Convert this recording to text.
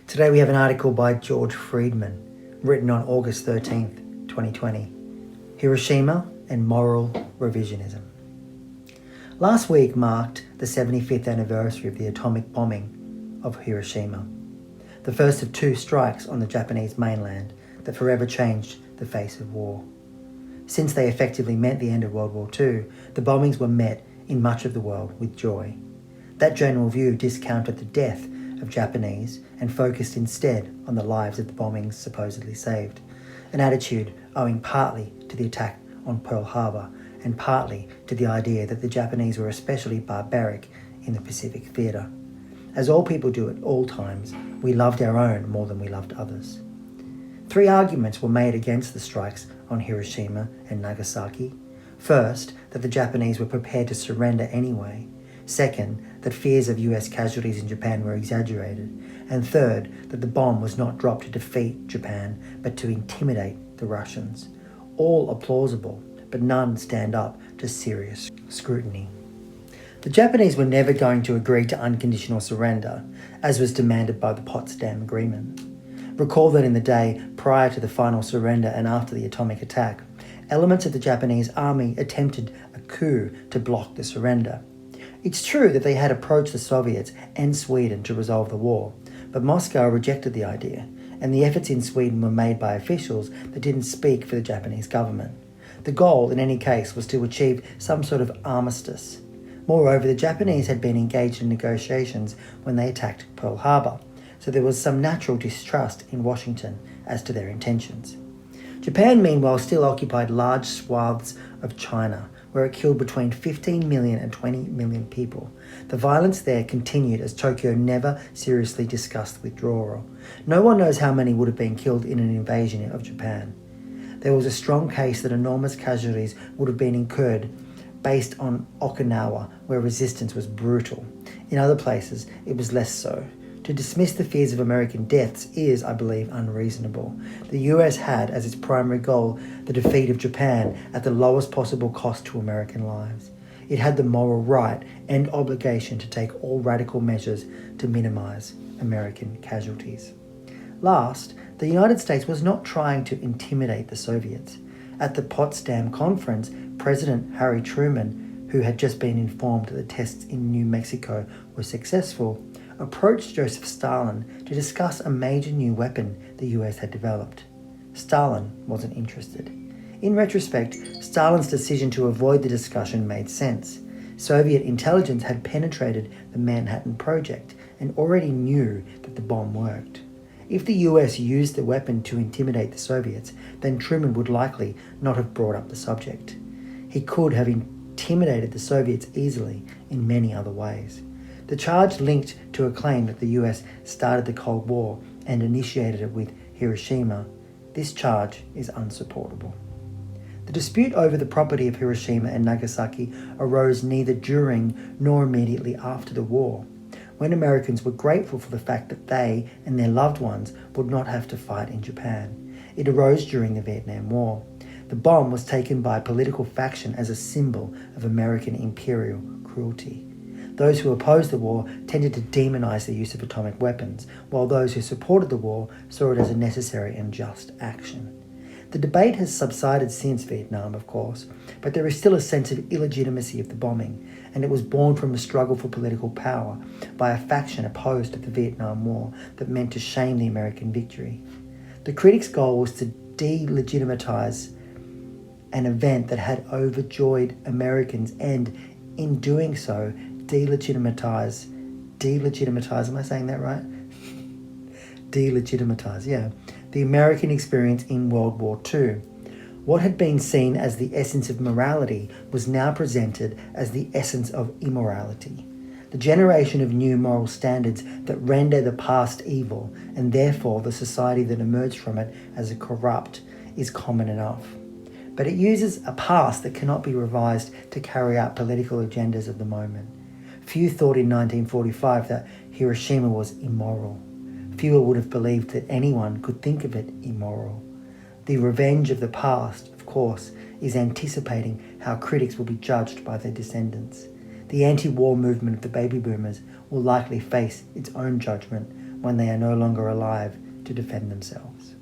Today we have an article by George Friedman, written on August 13th, 2020. Hiroshima and Moral Revisionism. Last week marked the 75th anniversary of the atomic bombing of Hiroshima, the first of two strikes on the Japanese mainland that forever changed the face of war. Since they effectively meant the end of World War II, the bombings were met in much of the world with joy. That general view discounted the death of Japanese and focused instead on the lives that the bombings supposedly saved, an attitude owing partly to the attack on Pearl Harbor and partly to the idea that the Japanese were especially barbaric in the Pacific theatre. As all people do at all times, we loved our own more than we loved others. Three arguments were made against the strikes on Hiroshima and Nagasaki. First, that the Japanese were prepared to surrender anyway. Second, that fears of US casualties in Japan were exaggerated. And third, that the bomb was not dropped to defeat Japan, but to intimidate the Russians. All are plausible, but none stand up to serious scrutiny. The Japanese were never going to agree to unconditional surrender, as was demanded by the Potsdam Agreement. Recall that in the day prior to the final surrender and after the atomic attack, elements of the Japanese army attempted a coup to block the surrender. It's true that they had approached the Soviets and Sweden to resolve the war, but Moscow rejected the idea, and the efforts in Sweden were made by officials that didn't speak for the Japanese government. The goal, in any case, was to achieve some sort of armistice. Moreover, the Japanese had been engaged in negotiations when they attacked Pearl Harbor, so there was some natural distrust in Washington as to their intentions. Japan, meanwhile, still occupied large swaths of China, where it killed between 15 million and 20 million people. The violence there continued as Tokyo never seriously discussed withdrawal. No one knows how many would have been killed in an invasion of Japan. There was a strong case that enormous casualties would have been incurred based on Okinawa, where resistance was brutal. In other places, it was less so. To dismiss the fears of American deaths is, I believe, unreasonable. The US had as its primary goal the defeat of Japan at the lowest possible cost to American lives. It had the moral right and obligation to take all radical measures to minimize American casualties. Last, the United States was not trying to intimidate the Soviets. At the Potsdam Conference, President Harry Truman, who had just been informed that the tests in New Mexico were successful, approached Joseph Stalin to discuss a major new weapon the US had developed. Stalin wasn't interested. In retrospect, Stalin's decision to avoid the discussion made sense. Soviet intelligence had penetrated the Manhattan Project and already knew that the bomb worked. If the US used the weapon to intimidate the Soviets, then Truman would likely not have brought up the subject. He could have intimidated the Soviets easily in many other ways. The charge linked to a claim that the US started the Cold War and initiated it with Hiroshima. This charge is unsupportable. The dispute over the property of Hiroshima and Nagasaki arose neither during nor immediately after the war, when Americans were grateful for the fact that they and their loved ones would not have to fight in Japan. It arose during the Vietnam War. The bomb was taken by a political faction as a symbol of American imperial cruelty. Those who opposed the war tended to demonize the use of atomic weapons, while those who supported the war saw it as a necessary and just action. The debate has subsided since Vietnam, of course, but there is still a sense of illegitimacy of the bombing, and it was born from a struggle for political power by a faction opposed to the Vietnam War that meant to shame the American victory. The critics' goal was to delegitimize an event that had overjoyed Americans and, in doing so, delegitimize, am I saying that right? Delegitimize, yeah, the American experience in World War II. What had been seen as the essence of morality was now presented as the essence of immorality. The generation of new moral standards that render the past evil, and therefore the society that emerged from it as a corrupt, is common enough. But it uses a past that cannot be revised to carry out political agendas of the moment. Few thought in 1945 that Hiroshima was immoral. Fewer would have believed that anyone could think of it immoral. The revenge of the past, of course, is anticipating how critics will be judged by their descendants. The anti-war movement of the baby boomers will likely face its own judgment when they are no longer alive to defend themselves.